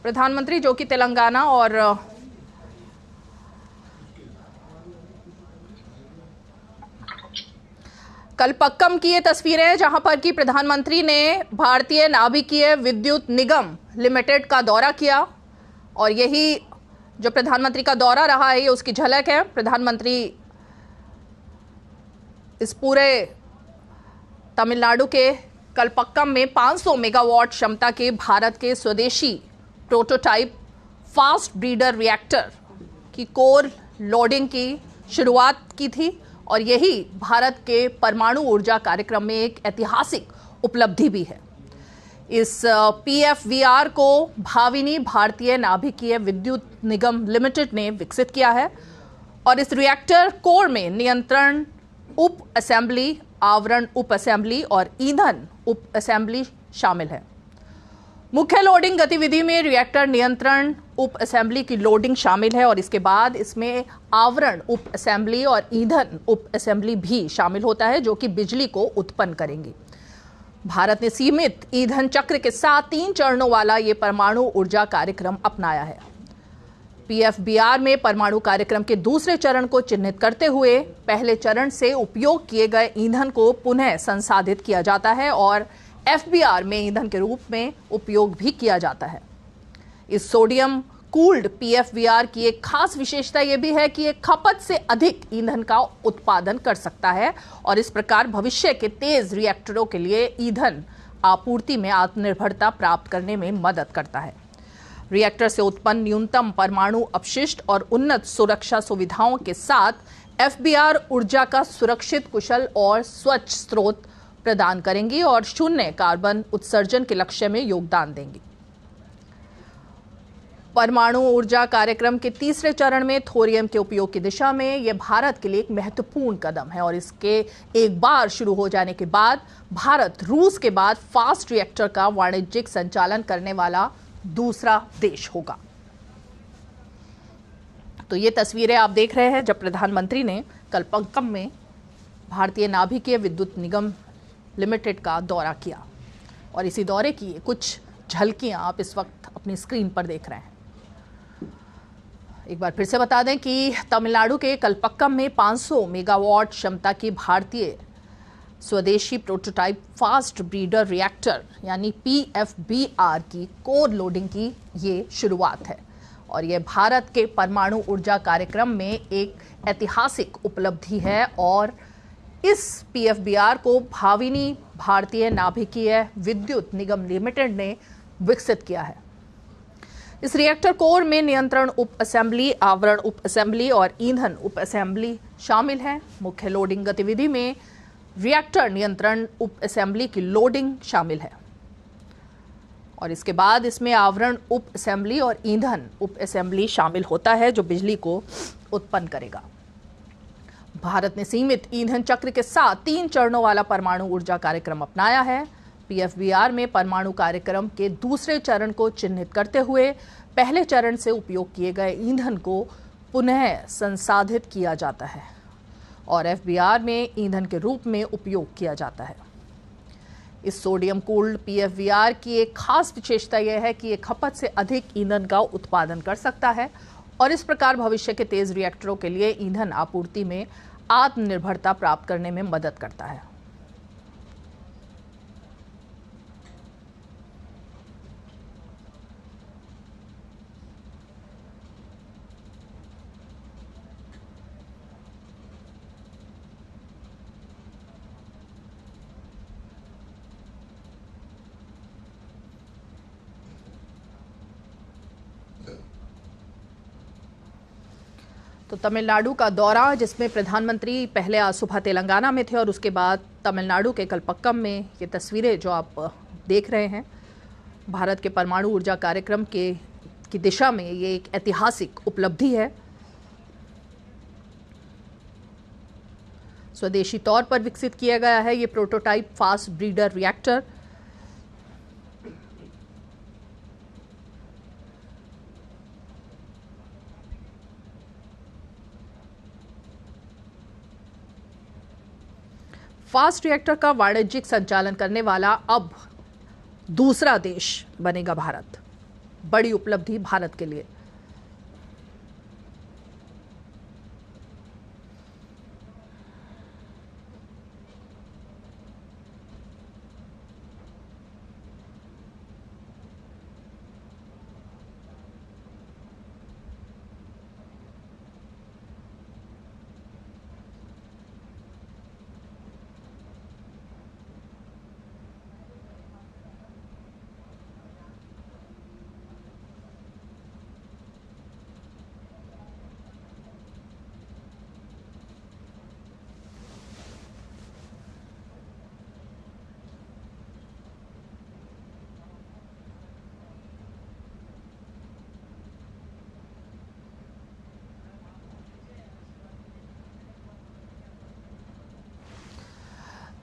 प्रधानमंत्री जो कि तेलंगाना और कलपक्कम की ये तस्वीरें हैं जहां पर कि प्रधानमंत्री ने भारतीय नाभिकीय विद्युत निगम लिमिटेड का दौरा किया और यही जो प्रधानमंत्री का दौरा रहा है ये उसकी झलक है। प्रधानमंत्री इस पूरे तमिलनाडु के कलपक्कम में 500 मेगावाट क्षमता के भारत के स्वदेशी प्रोटोटाइप फास्ट ब्रीडर रिएक्टर की कोर लोडिंग की शुरुआत की थी और यही भारत के परमाणु ऊर्जा कार्यक्रम में एक ऐतिहासिक उपलब्धि भी है। इस पीएफवीआर को भाविनी भारतीय नाभिकीय विद्युत निगम लिमिटेड ने विकसित किया है और इस रिएक्टर कोर में नियंत्रण उप असेंबली, आवरण उप असेंबली और ईंधन उप असेंबली शामिल है। मुख्य लोडिंग गतिविधि में रिएक्टर नियंत्रण उप असेंबली की लोडिंग शामिल है और इसके बाद इसमें आवरण उप असेंबली और ईंधन उप असेंबली भी शामिल होता है जो कि बिजली को उत्पन्न करेंगी। भारत ने सीमित ईंधन चक्र के साथ 3 चरणों वाला ये परमाणु ऊर्जा कार्यक्रम अपनाया है। पीएफबीआर में परमाणु कार्यक्रम के दूसरे चरण को चिन्हित करते हुए पहले चरण से उपयोग किए गए ईंधन को पुनः संसाधित किया जाता है और एफबीआर में ईंधन के रूप में उपयोग भी किया जाता है। इस सोडियम कूल्ड पीएफबीआर की एक खास विशेषता यह भी है कि यह खपत से अधिक ईंधन का उत्पादन कर सकता है और इस प्रकार भविष्य के तेज रिएक्टरों के लिए ईंधन आपूर्ति में आत्मनिर्भरता प्राप्त करने में मदद करता है। रिएक्टर से उत्पन्न न्यूनतम परमाणु अपशिष्ट और उन्नत सुरक्षा सुविधाओं के साथ एफबीआर ऊर्जा का सुरक्षित, कुशल और स्वच्छ स्रोत प्रदान करेंगी और शून्य कार्बन उत्सर्जन के लक्ष्य में योगदान देंगी। परमाणु ऊर्जा कार्यक्रम के तीसरे चरण में थोरियम के उपयोग की दिशा में यह भारत के लिए एक महत्वपूर्ण कदम है और इसके एक बार शुरू हो जाने के बाद भारत रूस के बाद फास्ट रिएक्टर का वाणिज्यिक संचालन करने वाला दूसरा देश होगा। तो ये तस्वीरें आप देख रहे हैं जब प्रधानमंत्री ने कलपक्कम में भारतीय नाभिकीय विद्युत निगम लिमिटेड का दौरा किया और इसी दौरे की कुछ झलकियां आप इस वक्त अपनी स्क्रीन पर देख रहे हैं। एक बार फिर से बता दें कि तमिलनाडु के कलपक्कम में 500 मेगावाट क्षमता की भारतीय स्वदेशी प्रोटोटाइप फास्ट ब्रीडर रिएक्टर यानी पीएफबीआर की कोर लोडिंग की ये शुरुआत है और यह भारत के परमाणु ऊर्जा कार्यक्रम में एक ऐतिहासिक उपलब्धि है और इस पीएफबीआर को भाविनी भारतीय नाभिकीय विद्युत निगम लिमिटेड ने विकसित किया है। इस रिएक्टर कोर में नियंत्रण उप असेंबली, आवरण उप असेंबली और ईंधन उप असेंबली शामिल है। मुख्य लोडिंग गतिविधि में रिएक्टर नियंत्रण उप असेंबली की लोडिंग शामिल है और इसके बाद इसमें आवरण उप असेंबली और ईंधन उप असेंबली शामिल होता है जो बिजली को उत्पन्न करेगा। भारत ने सीमित ईंधन चक्र के साथ 3 चरणों वाला परमाणु ऊर्जा कार्यक्रम अपनाया है। पीएफबीआर में परमाणु कार्यक्रम के दूसरे चरण को चिन्हित करते हुए पहले चरण से उपयोग किए गए ईंधन को पुनः संसाधित किया जाता है और एफबीआर में ईंधन के रूप में उपयोग किया जाता है। इस सोडियम कूल्ड पीएफबीआर की एक खास विशेषता यह है कि यह खपत से अधिक ईंधन का उत्पादन कर सकता है और इस प्रकार भविष्य के तेज रिएक्टरों के लिए ईंधन आपूर्ति में आत्मनिर्भरता प्राप्त करने में मदद करता है। तो तमिलनाडु का दौरा जिसमें प्रधानमंत्री पहले आज सुबह तेलंगाना में थे और उसके बाद तमिलनाडु के कलपक्कम में ये तस्वीरें जो आप देख रहे हैं भारत के परमाणु ऊर्जा कार्यक्रम की दिशा में ये एक ऐतिहासिक उपलब्धि है। स्वदेशी तौर पर विकसित किया गया है ये prototype fast breeder reactor. Fast reactor का वाणिज्यिक संचालन करने वाला अब दूसरा देश बनेगा भारत। बड़ी उपलब्धि भारत के लिए।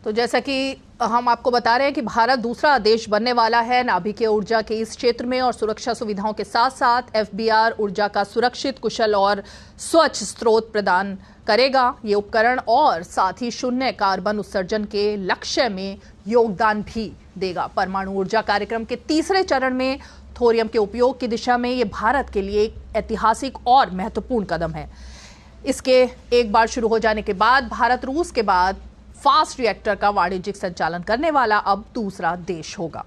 तो जैसा कि हम आपको बता रहे हैं कि भारत दूसरा देश बनने वाला है नाभिकीय ऊर्जा के इस क्षेत्र में, और सुरक्षा सुविधाओं के साथ साथ एफबीआर ऊर्जा का सुरक्षित, कुशल और स्वच्छ स्रोत प्रदान करेगा। ये उपकरण और साथ ही शून्य कार्बन उत्सर्जन के लक्ष्य में योगदान भी देगा। परमाणु ऊर्जा कार्यक्रम के तीसरे चरण में थोरियम के उपयोग की दिशा में ये भारत के लिए एक ऐतिहासिक और महत्वपूर्ण कदम है। इसके एक बार शुरू हो जाने के बाद भारत रूस के बाद फास्ट रिएक्टर का वाणिज्यिक संचालन करने वाला अब दूसरा देश होगा।